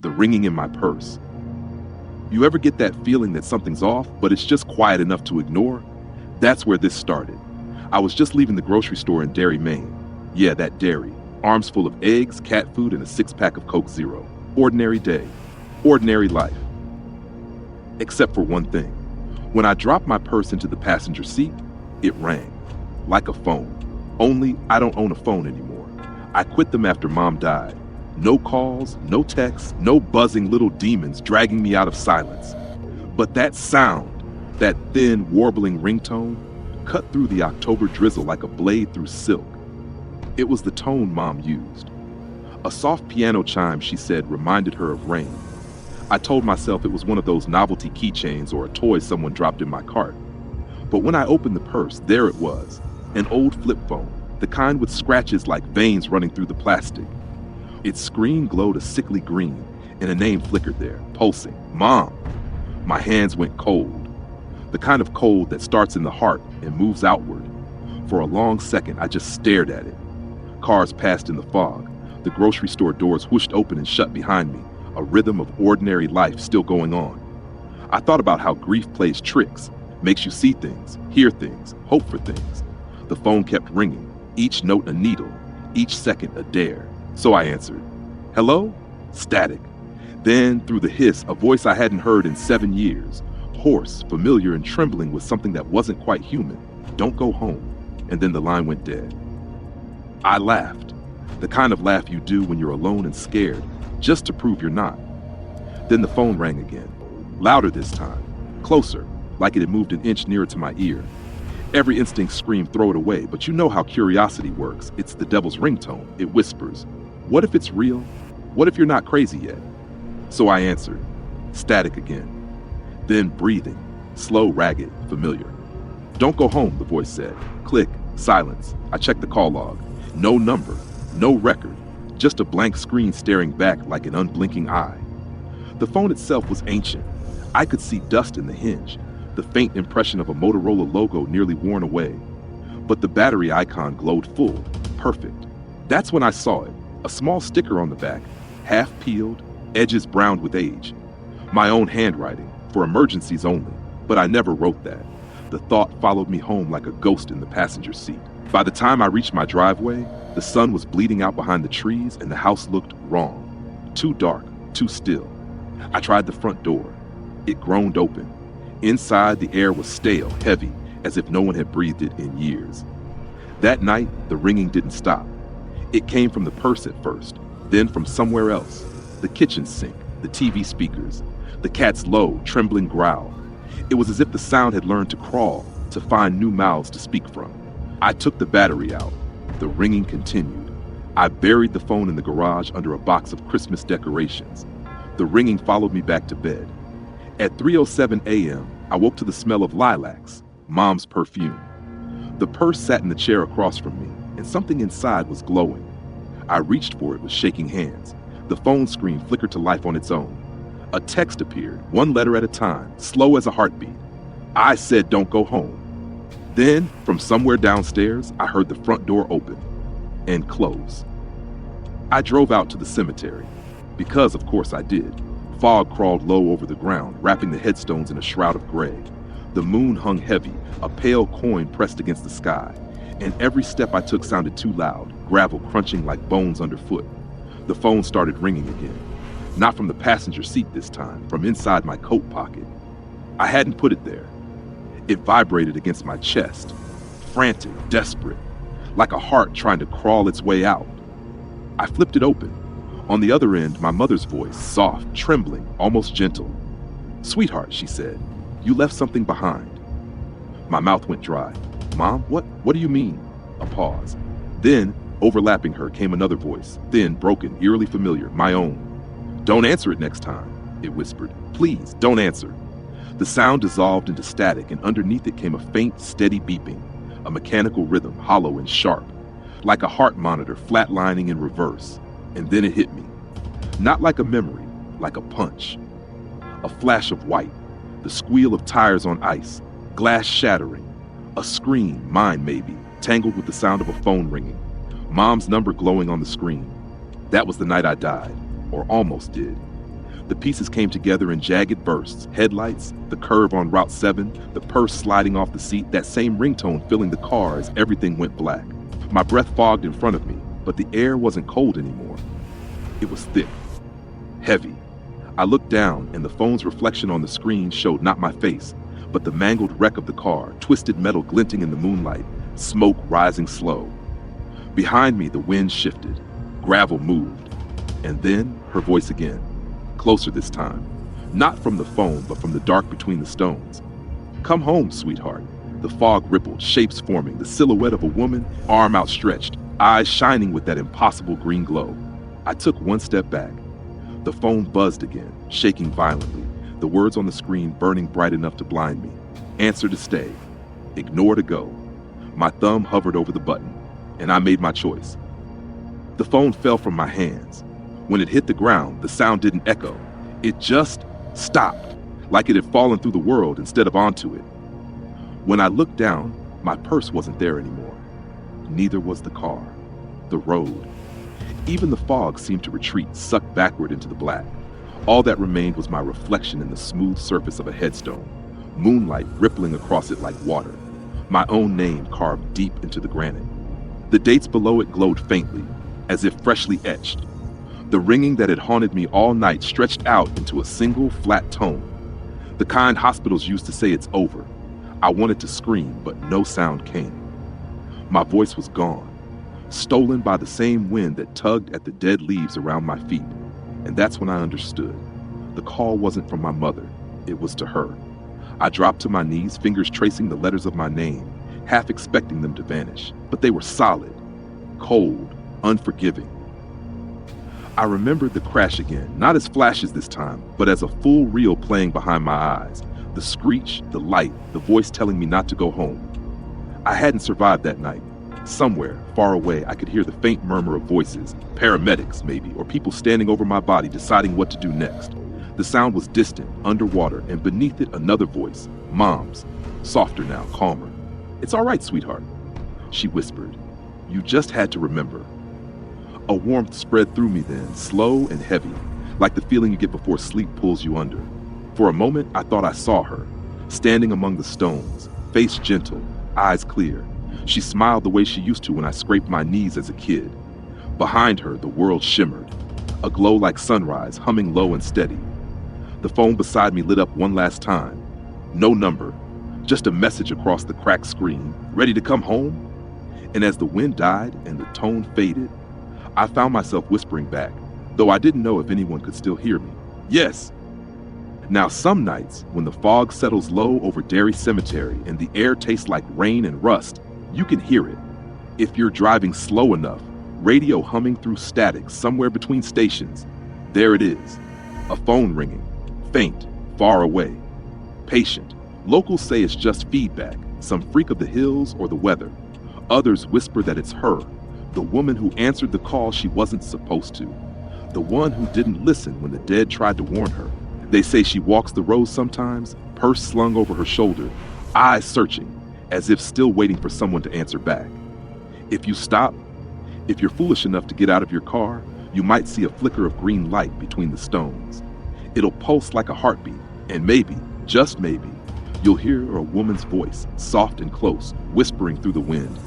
the ringing in my purse. You ever get that feeling that something's off, but it's just quiet enough to ignore? That's where this started. I was just leaving the grocery store in Derry, Maine. Yeah, that dairy. Arms full of eggs, cat food, and a six-pack of Coke Zero. Ordinary day. Ordinary life. Except for one thing. When I dropped my purse into the passenger seat, it rang. Like a phone. Only I don't own a phone anymore. I quit them after Mom died. No calls, no texts, no buzzing little demons dragging me out of silence. But that sound, that thin, warbling ringtone, cut through the October drizzle like a blade through silk. It was the tone Mom used. A soft piano chime, she said, reminded her of rain. I told myself it was one of those novelty keychains or a toy someone dropped in my cart. But when I opened the purse, there it was, an old flip phone, the kind with scratches like veins running through the plastic. Its screen glowed a sickly green, and a name flickered there, pulsing, Mom. My hands went cold, the kind of cold that starts in the heart and moves outward. For a long second, I just stared at it. Cars passed in the fog. The grocery store doors whooshed open and shut behind me, a rhythm of ordinary life still going on. I thought about how grief plays tricks, makes you see things, hear things, hope for things. The phone kept ringing, each note a needle, each second a dare. So I answered, hello? Static. Then, through the hiss, a voice I hadn't heard in 7 years, hoarse, familiar, and trembling with something that wasn't quite human. Don't go home. And then the line went dead. I laughed, the kind of laugh you do when you're alone and scared, just to prove you're not. Then the phone rang again, louder this time, closer, like it had moved an inch nearer to my ear. Every instinct screamed, throw it away, but you know how curiosity works. It's the devil's ringtone. It whispers, what if it's real? What if you're not crazy yet? So I answered, static again. Then breathing, slow, ragged, familiar. Don't go home, the voice said. Click, silence. I checked the call log. No number, no record, just a blank screen staring back like an unblinking eye. The phone itself was ancient. I could see dust in the hinge, the faint impression of a Motorola logo nearly worn away. But the battery icon glowed full, perfect. That's when I saw it, a small sticker on the back, half peeled, edges browned with age. My own handwriting, for emergencies only, but I never wrote that. The thought followed me home like a ghost in the passenger seat. By the time I reached my driveway, the sun was bleeding out behind the trees and the house looked wrong. Too dark, too still. I tried the front door. It groaned open. Inside, the air was stale, heavy, as if no one had breathed it in years. That night, the ringing didn't stop. It came from the purse at first, then from somewhere else. The kitchen sink, the TV speakers, the cat's low, trembling growl. It was as if the sound had learned to crawl, to find new mouths to speak from. I took the battery out. The ringing continued. I buried the phone in the garage under a box of Christmas decorations. The ringing followed me back to bed. At 3:07 a.m., I woke to the smell of lilacs, Mom's perfume. The purse sat in the chair across from me, and something inside was glowing. I reached for it with shaking hands. The phone screen flickered to life on its own. A text appeared, one letter at a time, slow as a heartbeat. I said, don't go home. Then, from somewhere downstairs, I heard the front door open and close. I drove out to the cemetery, because of course I did. Fog crawled low over the ground, wrapping the headstones in a shroud of gray. The moon hung heavy, a pale coin pressed against the sky, and every step I took sounded too loud, gravel crunching like bones underfoot. The phone started ringing again. Not from the passenger seat this time, from inside my coat pocket. I hadn't put it there. It vibrated against my chest, frantic, desperate, like a heart trying to crawl its way out. I flipped it open. On the other end, my mother's voice, soft, trembling, almost gentle. Sweetheart, she said, you left something behind. My mouth went dry. Mom, what do you mean? A pause. Then, overlapping her, came another voice, thin, broken, eerily familiar, my own. Don't answer it next time, it whispered. Please, don't answer. The sound dissolved into static, and underneath it came a faint, steady beeping, a mechanical rhythm, hollow and sharp, like a heart monitor flatlining in reverse. And then it hit me. Not like a memory, like a punch. A flash of white, the squeal of tires on ice, glass shattering, a scream, mine maybe, tangled with the sound of a phone ringing, Mom's number glowing on the screen. That was the night I died, or almost did. The pieces came together in jagged bursts: headlights, the curve on Route 7, the purse sliding off the seat, that same ringtone filling the car as everything went black. My breath fogged in front of me, but the air wasn't cold anymore. It was thick, heavy. I looked down, and the phone's reflection on the screen showed not my face, but the mangled wreck of the car, twisted metal glinting in the moonlight, smoke rising slow. Behind me, the wind shifted, gravel moved, and then her voice again, closer this time, not from the phone, but from the dark between the stones. "Come home, sweetheart." The fog rippled, shapes forming, the silhouette of a woman, arm outstretched, eyes shining with that impossible green glow. I took one step back. The phone buzzed again, shaking violently, the words on the screen burning bright enough to blind me. Answer to stay, ignore to go. My thumb hovered over the button, and I made my choice. The phone fell from my hands. When it hit the ground, the sound didn't echo. It just stopped, like it had fallen through the world instead of onto it. When I looked down, my purse wasn't there anymore. Neither was the car, the road. Even the fog seemed to retreat, sucked backward into the black. All that remained was my reflection in the smooth surface of a headstone, moonlight rippling across it like water, my own name carved deep into the granite. The dates below it glowed faintly, as if freshly etched. The ringing that had haunted me all night stretched out into a single flat tone, the kind hospitals used to say it's over. I wanted to scream, but no sound came. My voice was gone, stolen by the same wind that tugged at the dead leaves around my feet. And that's when I understood. The call wasn't from my mother, it was to her. I dropped to my knees, fingers tracing the letters of my name, half expecting them to vanish. But they were solid, cold, unforgiving. I remembered the crash again, not as flashes this time, but as a full reel playing behind my eyes. The screech, the light, the voice telling me not to go home. I hadn't survived that night. Somewhere, far away, I could hear the faint murmur of voices, paramedics maybe, or people standing over my body deciding what to do next. The sound was distant, underwater, and beneath it another voice, Mom's, softer now, calmer. "It's all right, sweetheart," she whispered. "You just had to remember." A warmth spread through me then, slow and heavy, like the feeling you get before sleep pulls you under. For a moment, I thought I saw her, standing among the stones, face gentle, eyes clear. She smiled the way she used to when I scraped my knees as a kid. Behind her, the world shimmered, a glow like sunrise, humming low and steady. The phone beside me lit up one last time. No number, just a message across the cracked screen, "Ready to come home?" And as the wind died and the tone faded, I found myself whispering back, though I didn't know if anyone could still hear me. "Yes." Now, some nights, when the fog settles low over Derry Cemetery and the air tastes like rain and rust, you can hear it. If you're driving slow enough, radio humming through static somewhere between stations, there it is. A phone ringing, faint, far away, patient. Locals say it's just feedback, some freak of the hills or the weather. Others whisper that it's her, the woman who answered the call she wasn't supposed to, the one who didn't listen when the dead tried to warn her. They say she walks the road sometimes, purse slung over her shoulder, eyes searching, as if still waiting for someone to answer back. If you stop, if you're foolish enough to get out of your car, you might see a flicker of green light between the stones. It'll pulse like a heartbeat, and maybe, just maybe, you'll hear a woman's voice, soft and close, whispering through the wind,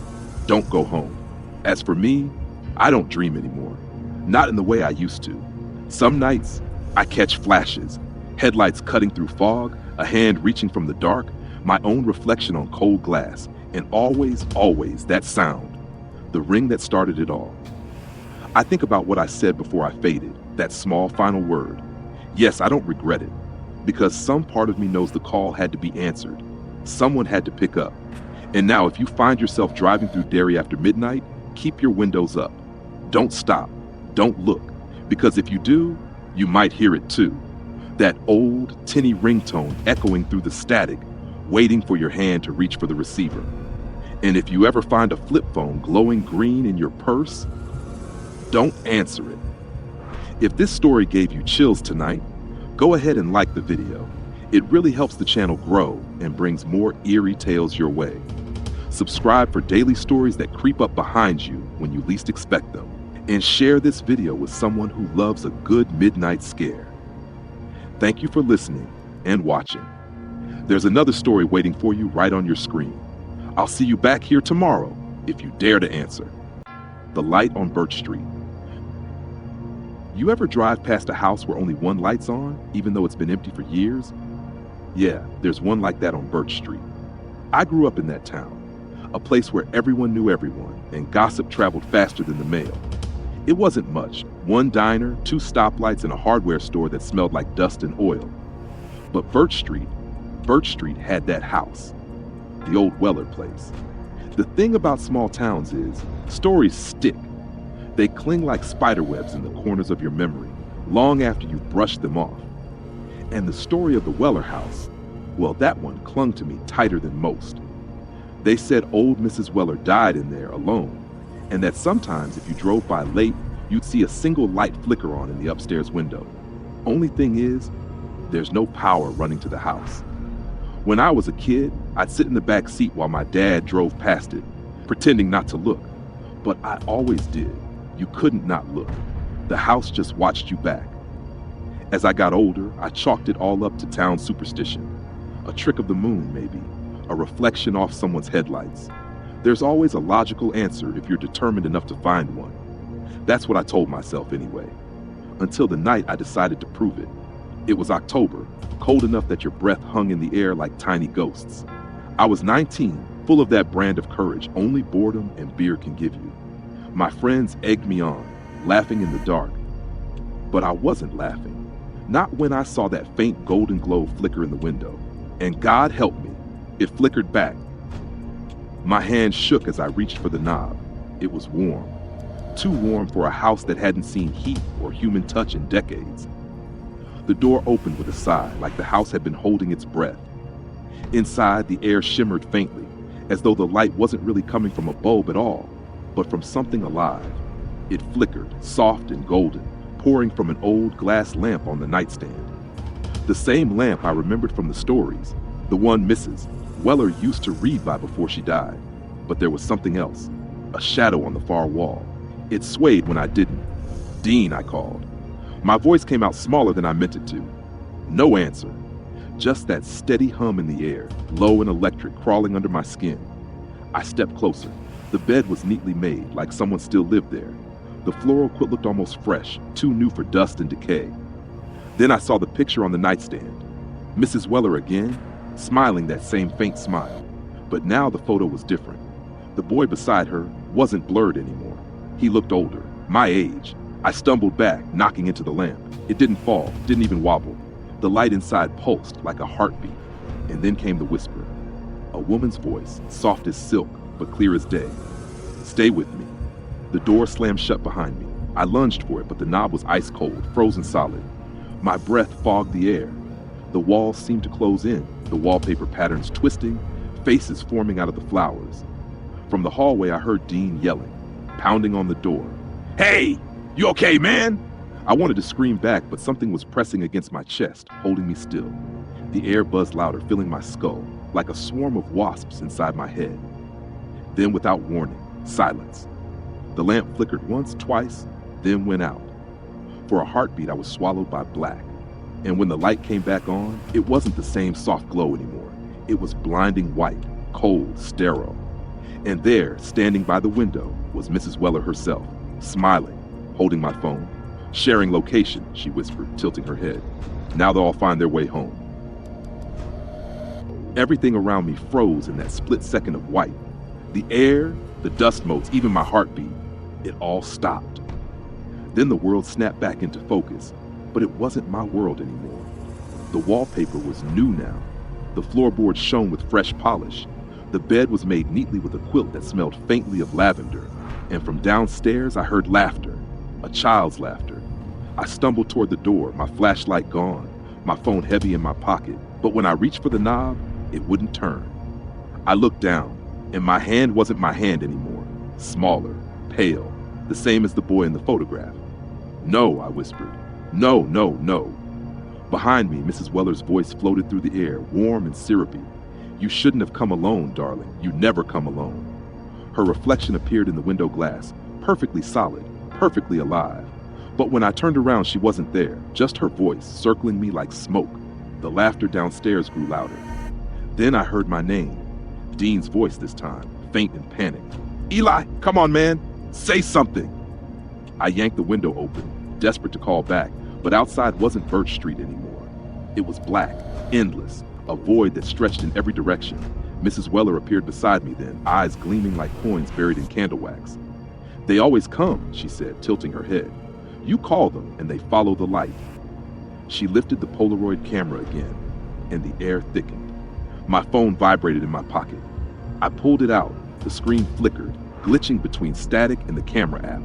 "Don't go home." As for me, I don't dream anymore. Not in the way I used to. Some nights, I catch flashes, headlights cutting through fog, a hand reaching from the dark, my own reflection on cold glass, and always, always that sound, the ring that started it all. I think about what I said before I faded, that small final word. Yes, I don't regret it, because some part of me knows the call had to be answered. Someone had to pick up. And now if you find yourself driving through Derry after midnight, keep your windows up. Don't stop. Don't look. Because if you do, you might hear it too. That old, tinny ringtone echoing through the static, waiting for your hand to reach for the receiver. And if you ever find a flip phone glowing green in your purse, don't answer it. If this story gave you chills tonight, go ahead and like the video. It really helps the channel grow and brings more eerie tales your way. Subscribe for daily stories that creep up behind you when you least expect them. And share this video with someone who loves a good midnight scare. Thank you for listening and watching. There's another story waiting for you right on your screen. I'll see you back here tomorrow if you dare to answer. The light on Birch Street. You ever drive past a house where only one light's on, even though it's been empty for years? Yeah, there's one like that on Birch Street. I grew up in that town, a place where everyone knew everyone and gossip traveled faster than the mail. It wasn't much, one diner, 2 stoplights, and a hardware store that smelled like dust and oil. But Birch Street had that house, the old Weller place. The thing about small towns is, stories stick. They cling like spiderwebs in the corners of your memory, long after you've brushed them off. And the story of the Weller house, well, that one clung to me tighter than most. They said old Mrs. Weller died in there alone, and that sometimes if you drove by late, you'd see a single light flicker on in the upstairs window. Only thing is, there's no power running to the house. When I was a kid, I'd sit in the back seat while my dad drove past it, pretending not to look. But I always did. You couldn't not look. The house just watched you back. As I got older, I chalked it all up to town superstition. A trick of the moon, maybe. A reflection off someone's headlights. There's always a logical answer if you're determined enough to find one. That's what I told myself anyway. Until the night I decided to prove it. It was October, cold enough that your breath hung in the air like tiny ghosts. I was 19, full of that brand of courage only boredom and beer can give you. My friends egged me on, laughing in the dark. But I wasn't laughing. Not when I saw that faint golden glow flicker in the window. And God help me, it flickered back. My hand shook as I reached for the knob. It was warm. Too warm for a house that hadn't seen heat or human touch in decades. The door opened with a sigh, like the house had been holding its breath. Inside, the air shimmered faintly, as though the light wasn't really coming from a bulb at all, but from something alive. It flickered, soft and golden, pouring from an old glass lamp on the nightstand. The same lamp I remembered from the stories, the one Mrs. Weller used to read by before she died. But there was something else, a shadow on the far wall. It swayed when I didn't. "Dean," I called. My voice came out smaller than I meant it to. No answer. Just that steady hum in the air, low and electric, crawling under my skin. I stepped closer. The bed was neatly made, like someone still lived there. The floral quilt looked almost fresh, too new for dust and decay. Then I saw the picture on the nightstand. Mrs. Weller again, smiling that same faint smile. But now the photo was different. The boy beside her wasn't blurred anymore. He looked older, my age. I stumbled back, knocking into the lamp. It didn't fall, didn't even wobble. The light inside pulsed like a heartbeat. And then came the whisper. A woman's voice, soft as silk, but clear as day. "Stay with me." The door slammed shut behind me. I lunged for it, but the knob was ice cold, frozen solid. My breath fogged the air. The walls seemed to close in, the wallpaper patterns twisting, faces forming out of the flowers. From the hallway, I heard Dean yelling, pounding on the door. "Hey, you okay, man?" I wanted to scream back, but something was pressing against my chest, holding me still. The air buzzed louder, filling my skull, like a swarm of wasps inside my head. Then, without warning, silence. The lamp flickered once, twice, then went out. For a heartbeat, I was swallowed by black. And when the light came back on, it wasn't the same soft glow anymore. It was blinding white, cold, sterile. And there, standing by the window, was Mrs. Weller herself, smiling, holding my phone. "Sharing location," she whispered, tilting her head. "Now they'll all find their way home." Everything around me froze in that split second of white. The air, the dust motes, even my heartbeat. It all stopped. Then the world snapped back into focus, but it wasn't my world anymore. The wallpaper was new now. The floorboards shone with fresh polish. The bed was made neatly with a quilt that smelled faintly of lavender. And from downstairs, I heard laughter, a child's laughter. I stumbled toward the door, my flashlight gone, my phone heavy in my pocket. But when I reached for the knob, it wouldn't turn. I looked down, and my hand wasn't my hand anymore. Smaller, pale, the same as the boy in the photograph. "No," I whispered. "No, no, no." Behind me, Mrs. Weller's voice floated through the air, warm and syrupy. "You shouldn't have come alone, darling. You never come alone." Her reflection appeared in the window glass, perfectly solid, perfectly alive. But when I turned around, she wasn't there, just her voice circling me like smoke. The laughter downstairs grew louder. Then I heard my name, Dean's voice this time, faint and panicked. "Eli, come on, man, say something." I yanked the window open, desperate to call back, but outside wasn't Birch Street anymore. It was black, endless, a void that stretched in every direction. Mrs. Weller appeared beside me then, eyes gleaming like coins buried in candle wax. "They always come," she said, tilting her head. "You call them, and they follow the light." She lifted the Polaroid camera again, and the air thickened. My phone vibrated in my pocket. I pulled it out. The screen flickered, glitching between static and the camera app.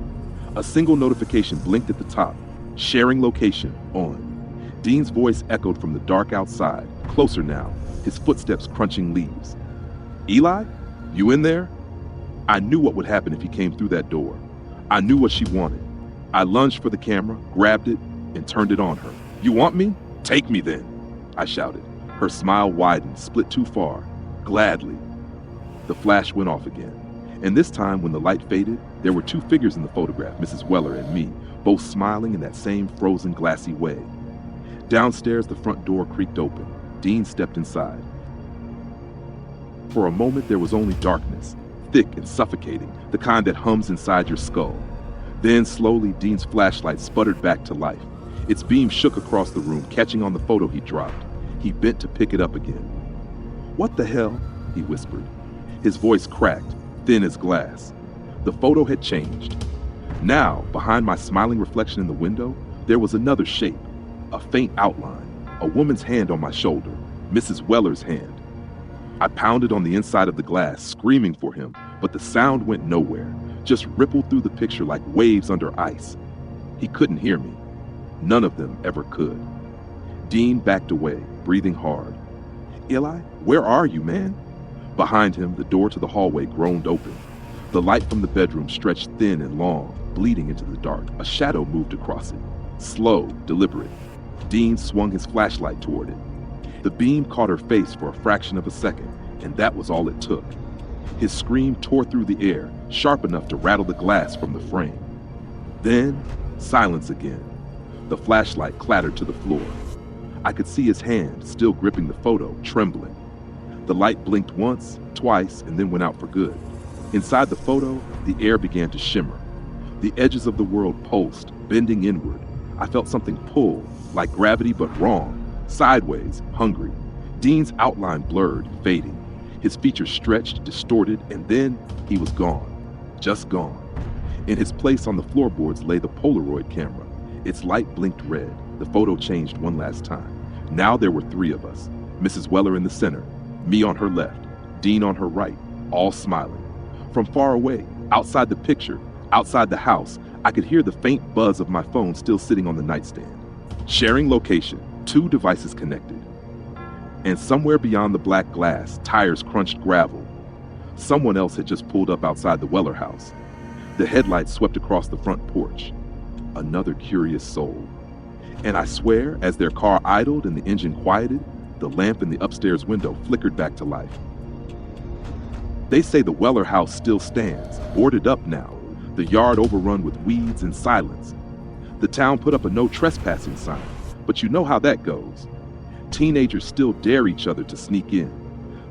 A single notification blinked at the top. Sharing location on. Dean's voice echoed from the dark outside, closer now, his footsteps crunching leaves. "Eli, you in there?" I knew what would happen if he came through that door. I knew what she wanted. I lunged for the camera, grabbed it, and turned it on her. "You want me? Take me then," I shouted. Her smile widened, split too far. "Gladly." The flash went off again. And this time, when the light faded, there were two figures in the photograph, Mrs. Weller and me, both smiling in that same frozen, glassy way. Downstairs, the front door creaked open. Dean stepped inside. For a moment, there was only darkness, thick and suffocating, the kind that hums inside your skull. Then, slowly, Dean's flashlight sputtered back to life. Its beam shook across the room, catching on the photo he dropped. He bent to pick it up again. "What the hell?" he whispered. His voice cracked, thin as glass. The photo had changed. Now, behind my smiling reflection in the window, there was another shape, a faint outline, a woman's hand on my shoulder, Mrs. Weller's hand. I pounded on the inside of the glass, screaming for him, but the sound went nowhere, just rippled through the picture like waves under ice. He couldn't hear me. None of them ever could. Dean backed away, breathing hard. "Eli, where are you, man?" Behind him, the door to the hallway groaned open. The light from the bedroom stretched thin and long, bleeding into the dark. A shadow moved across it, slow, deliberate. Dean swung his flashlight toward it. The beam caught her face for a fraction of a second, and that was all it took. His scream tore through the air, sharp enough to rattle the glass from the frame. Then, silence again. The flashlight clattered to the floor. I could see his hand, still gripping the photo, trembling. The light blinked once, twice, and then went out for good. Inside the photo, the air began to shimmer. The edges of the world pulsed, bending inward. I felt something pull, like gravity but wrong, sideways, hungry. Dean's outline blurred, fading. His features stretched, distorted, and then he was gone. Just gone. In his place on the floorboards lay the Polaroid camera. Its light blinked red. The photo changed one last time. Now there were three of us. Mrs. Weller in the center, me on her left, Dean on her right, all smiling. From far away, outside the picture, outside the house, I could hear the faint buzz of my phone still sitting on the nightstand. Sharing location, two devices connected. And somewhere beyond the black glass, tires crunched gravel. Someone else had just pulled up outside the Weller house. The headlights swept across the front porch. Another curious soul. And I swear, as their car idled and the engine quieted, the lamp in the upstairs window flickered back to life. They say the Weller house still stands, boarded up now, the yard overrun with weeds and silence. The town put up a no trespassing sign, but you know how that goes. Teenagers still dare each other to sneak in.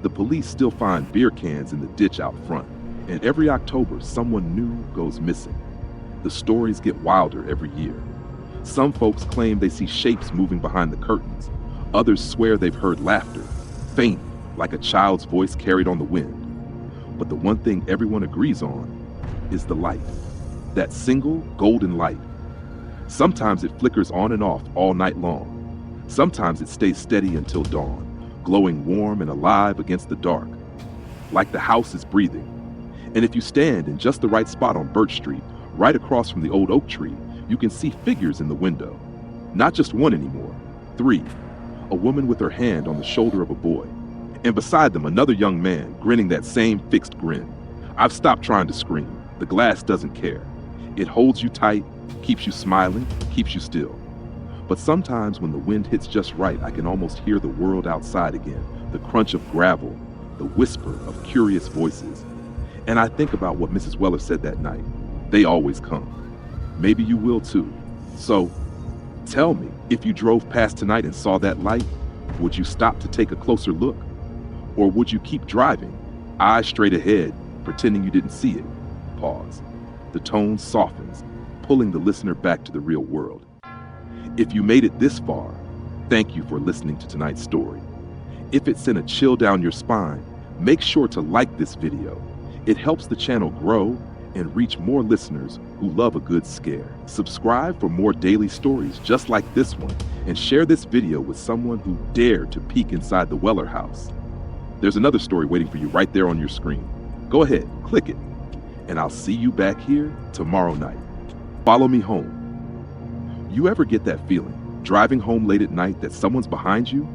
The police still find beer cans in the ditch out front, and every October someone new goes missing. The stories get wilder every year. Some folks claim they see shapes moving behind the curtains. Others swear they've heard laughter, faint, like a child's voice carried on the wind. But the one thing everyone agrees on is the light. That single golden light. Sometimes it flickers on and off all night long. Sometimes it stays steady until dawn, glowing warm and alive against the dark, like the house is breathing. And if you stand in just the right spot on Birch Street, right across from the old oak tree, you can see figures in the window. Not just one anymore, three. A woman with her hand on the shoulder of a boy, and beside them another young man grinning that same fixed grin. I've stopped trying to scream. The glass doesn't care. It holds you tight, keeps you smiling, keeps you still. But sometimes when the wind hits just right, I can almost hear the world outside again, the crunch of gravel, the whisper of curious voices. And I think about what Mrs. Weller said that night. They always come. Maybe you will too, So, tell me, if you drove past tonight and saw that light, would you stop to take a closer look? Or would you keep driving, eyes straight ahead, pretending you didn't see it? Pause. The tone softens, pulling the listener back to the real world. If you made it this far, thank you for listening to tonight's story. If it sent a chill down your spine, make sure to like this video. It helps the channel grow and reach more listeners who love a good scare. Subscribe for more daily stories just like this one, and share this video with someone who dared to peek inside the Weller house. There's another story waiting for you right there on your screen. Go ahead, click it, and I'll see you back here tomorrow night. Follow me home. You ever get that feeling, driving home late at night, that someone's behind you?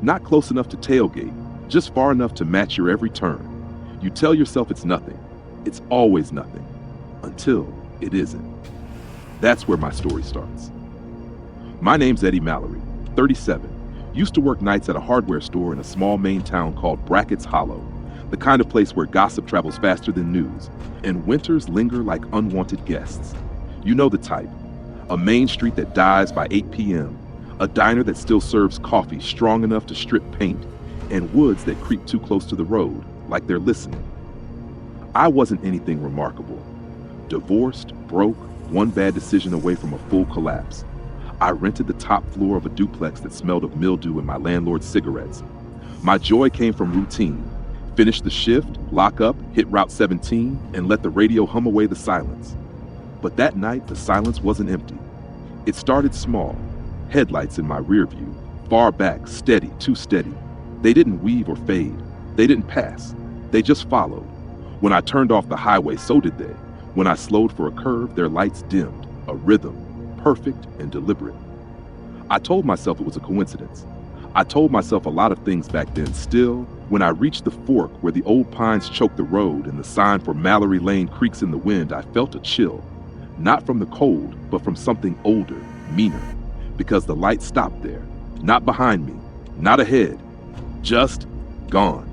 Not close enough to tailgate, just far enough to match your every turn. You tell yourself it's nothing. It's always nothing, until it isn't. That's where my story starts. My name's Eddie Mallory, 37. Used to work nights at a hardware store in a small Maine town called Brackett's Hollow, the kind of place where gossip travels faster than news, and winters linger like unwanted guests. You know the type. A main street that dies by 8 p.m., a diner that still serves coffee strong enough to strip paint, and woods that creep too close to the road, like they're listening. I wasn't anything remarkable. Divorced, broke, one bad decision away from a full collapse. I rented the top floor of a duplex that smelled of mildew and my landlord's cigarettes. My joy came from routine. Finish the shift, lock up, hit Route 17, and let the radio hum away the silence. But that night, the silence wasn't empty. It started small. Headlights in my rear view, far back, steady, too steady. They didn't weave or fade. They didn't pass. They just followed. When I turned off the highway, so did they. When I slowed for a curve, their lights dimmed, a rhythm, perfect and deliberate. I told myself it was a coincidence. I told myself a lot of things back then. Still, when I reached the fork where the old pines choked the road and the sign for Mallory Lane creaks in the wind, I felt a chill. Not from the cold, but from something older, meaner. Because the light stopped there. Not behind me, not ahead, just gone.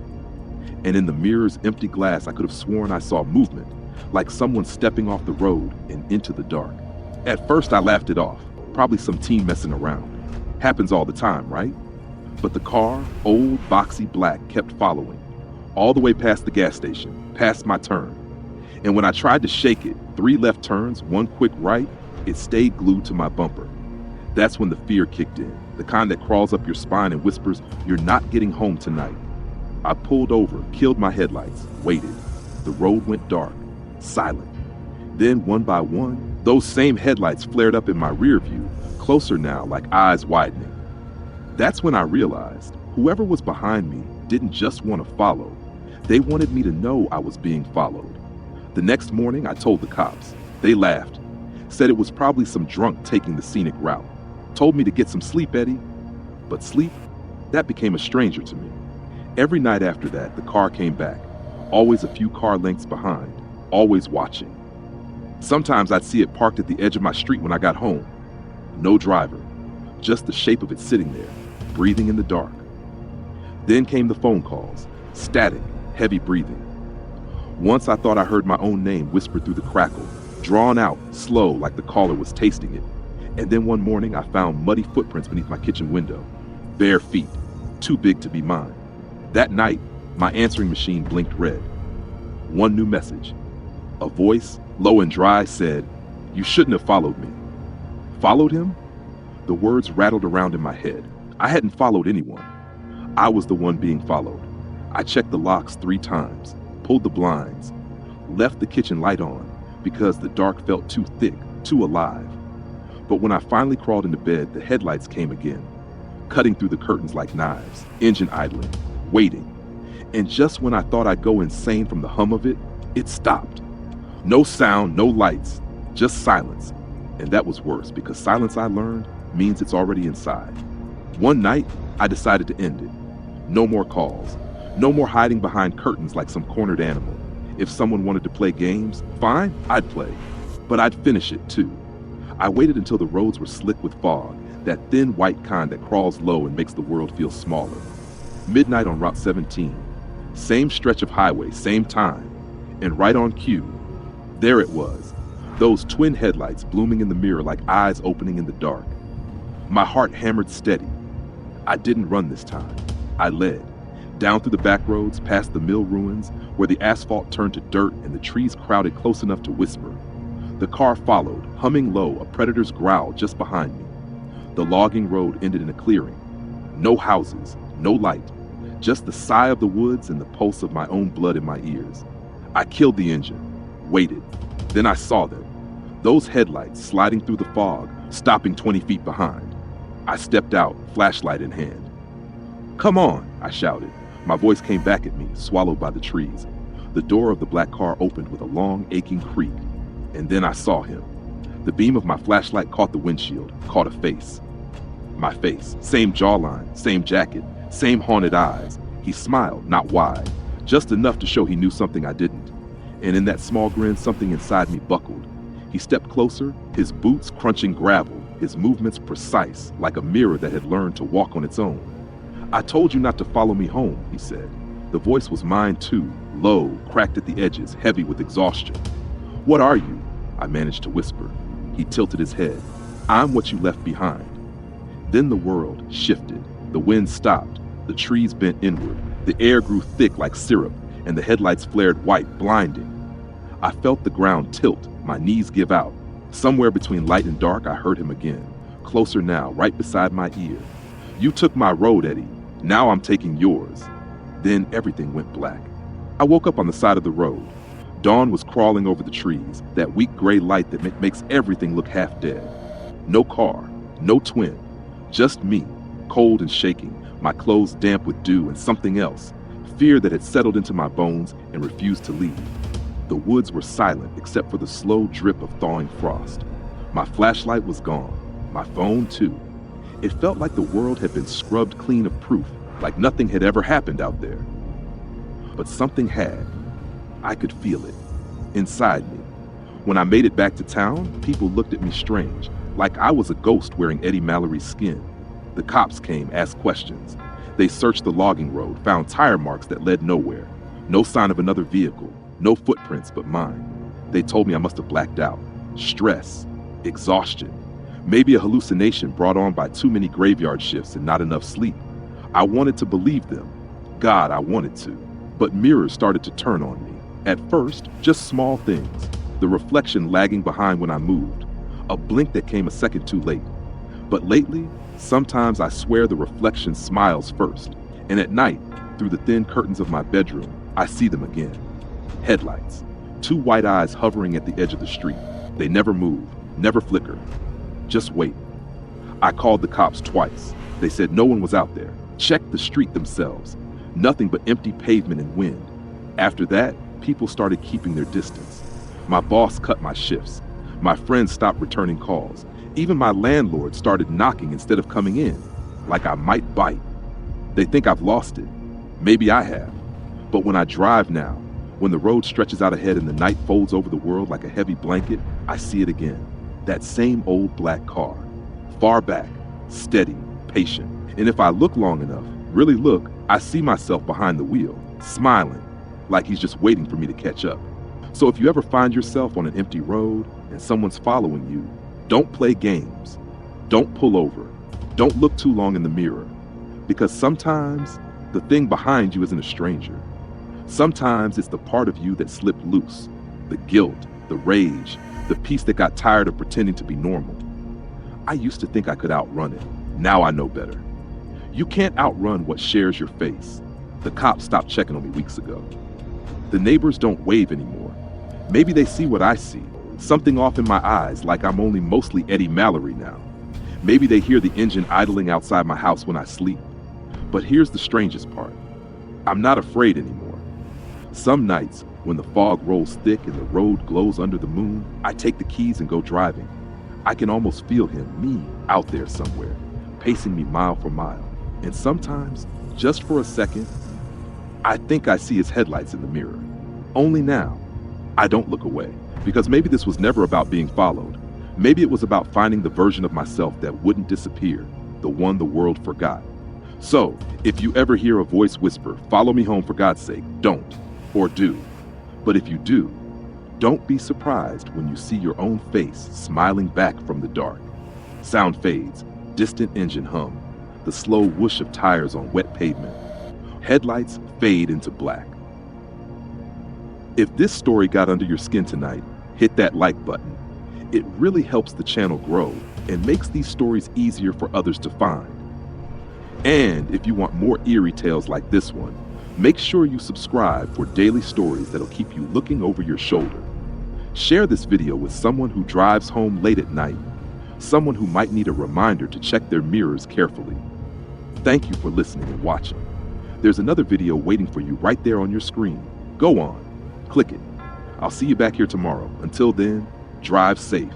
And in the mirror's empty glass, I could have sworn I saw movement, like someone stepping off the road and into the dark. At first, I laughed it off. Probably some teen messing around. Happens all the time, right? But the car, old, boxy black, kept following, all the way past the gas station, past my turn. And when I tried to shake it, 3 left turns, 1 quick right, it stayed glued to my bumper. That's when the fear kicked in, the kind that crawls up your spine and whispers, "You're not getting home tonight." I pulled over, killed my headlights, waited. The road went dark, silent. Then, one by one, those same headlights flared up in my rear view, closer now, like eyes widening. That's when I realized whoever was behind me didn't just want to follow. They wanted me to know I was being followed. The next morning, I told the cops. They laughed, said it was probably some drunk taking the scenic route. Told me to get some sleep, Eddie. But sleep, that became a stranger to me. Every night after that, the car came back, always a few car lengths behind, always watching. Sometimes I'd see it parked at the edge of my street when I got home. No driver, just the shape of it sitting there, breathing in the dark. Then came the phone calls, static, heavy breathing. Once I thought I heard my own name whispered through the crackle, drawn out, slow, like the caller was tasting it. And then one morning I found muddy footprints beneath my kitchen window, bare feet, too big to be mine. That night, my answering machine blinked red. One new message. A voice, low and dry, said, "You shouldn't have followed me." Followed him? The words rattled around in my head. I hadn't followed anyone. I was the one being followed. I checked the locks 3 times, pulled the blinds, left the kitchen light on because the dark felt too thick, too alive. But when I finally crawled into bed, the headlights came again, cutting through the curtains like knives, engine idling, waiting. And just when I thought I'd go insane from the hum of it, it stopped. No sound, no lights, just silence. And that was worse, because silence, I learned, means it's already inside. One night, I decided to end it. No more calls. No more hiding behind curtains like some cornered animal. If someone wanted to play games, fine, I'd play. But I'd finish it too. I waited until the roads were slick with fog, that thin white kind that crawls low and makes the world feel smaller. Midnight on Route 17. Same stretch of highway, same time. And right on cue, there it was. Those twin headlights blooming in the mirror like eyes opening in the dark. My heart hammered steady. I didn't run this time. I led. Down through the back roads, past the mill ruins, where the asphalt turned to dirt and the trees crowded close enough to whisper. The car followed, humming low, a predator's growl just behind me. The logging road ended in a clearing. No houses, no light, just the sigh of the woods and the pulse of my own blood in my ears. I killed the engine, waited. Then I saw them. Those headlights sliding through the fog, stopping 20 feet behind. I stepped out, flashlight in hand. "Come on," I shouted. My voice came back at me, swallowed by the trees. The door of the black car opened with a long, aching creak. And then I saw him. The beam of my flashlight caught the windshield, caught a face. My face, same jawline, same jacket, same haunted eyes. He smiled, not wide, just enough to show he knew something I didn't. And in that small grin, something inside me buckled. He stepped closer, his boots crunching gravel, his movements precise, like a mirror that had learned to walk on its own. "I told you not to follow me home," he said. The voice was mine too, low, cracked at the edges, heavy with exhaustion. "What are you?" I managed to whisper. He tilted his head. "I'm what you left behind." Then the world shifted. The wind stopped. The trees bent inward. The air grew thick like syrup, and the headlights flared white, blinding. I felt the ground tilt, my knees give out. Somewhere between light and dark, I heard him again. Closer now, right beside my ear. "You took my road, Eddie. Now I'm taking yours." Then everything went black. I woke up on the side of the road. Dawn was crawling over the trees, that weak gray light that makes everything look half dead. No car, no twin, just me, cold and shaking, my clothes damp with dew and something else, fear that had settled into my bones and refused to leave. The woods were silent except for the slow drip of thawing frost. My flashlight was gone, my phone too. It felt like the world had been scrubbed clean of proof, like nothing had ever happened out there. But something had. I could feel it, inside me. When I made it back to town, people looked at me strange, like I was a ghost wearing Eddie Mallory's skin. The cops came, asked questions. They searched the logging road, found tire marks that led nowhere. No sign of another vehicle, no footprints but mine. They told me I must have blacked out. Stress, exhaustion, maybe a hallucination brought on by too many graveyard shifts and not enough sleep. I wanted to believe them. God, I wanted to. But mirrors started to turn on me. At first, just small things. The reflection lagging behind when I moved. A blink that came a second too late. But lately, sometimes I swear the reflection smiles first. And at night, through the thin curtains of my bedroom, I see them again. Headlights. Two white eyes hovering at the edge of the street. They never move, never flicker. Just wait. I called the cops twice. They said no one was out there. Checked the street themselves. Nothing but empty pavement and wind. After that, people started keeping their distance. My boss cut my shifts. My friends stopped returning calls. Even my landlord started knocking instead of coming in, like I might bite. They think I've lost it. Maybe I have. But when I drive now, when the road stretches out ahead and the night folds over the world like a heavy blanket, I see it again. That same old black car. Far back, steady, patient. And if I look long enough, really look, I see myself behind the wheel, smiling, like he's just waiting for me to catch up. So if you ever find yourself on an empty road and someone's following you, don't play games. Don't pull over. Don't look too long in the mirror. Because sometimes the thing behind you isn't a stranger. Sometimes it's the part of you that slipped loose. The guilt, the rage, the piece that got tired of pretending to be normal. I used to think I could outrun it. Now I know better. You can't outrun what shares your face. The cops stopped checking on me weeks ago. The neighbors don't wave anymore. Maybe they see what I see. Something off in my eyes, like I'm only mostly Eddie Mallory now. Maybe they hear the engine idling outside my house when I sleep. But here's the strangest part. I'm not afraid anymore. Some nights, when the fog rolls thick and the road glows under the moon, I take the keys and go driving. I can almost feel him, me, out there somewhere, pacing me mile for mile. And sometimes, just for a second, I think I see his headlights in the mirror. Only now, I don't look away, because maybe this was never about being followed. Maybe it was about finding the version of myself that wouldn't disappear, the one the world forgot. So, if you ever hear a voice whisper, "Follow me home for God's sake," don't, or do. But if you do, Don't be surprised when you see your own face smiling back from the dark. Sound fades, distant engine hum, the slow whoosh of tires on wet pavement. Headlights fade into black. If this story got under your skin tonight, hit that like button. It really helps the channel grow and makes these stories easier for others to find. And if you want more eerie tales like this one, make sure you subscribe for daily stories that'll keep you looking over your shoulder. Share this video with someone who drives home late at night, someone who might need a reminder to check their mirrors carefully. Thank you for listening and watching. There's another video waiting for you right there on your screen. Go on, click it. I'll see you back here tomorrow. Until then, drive safe.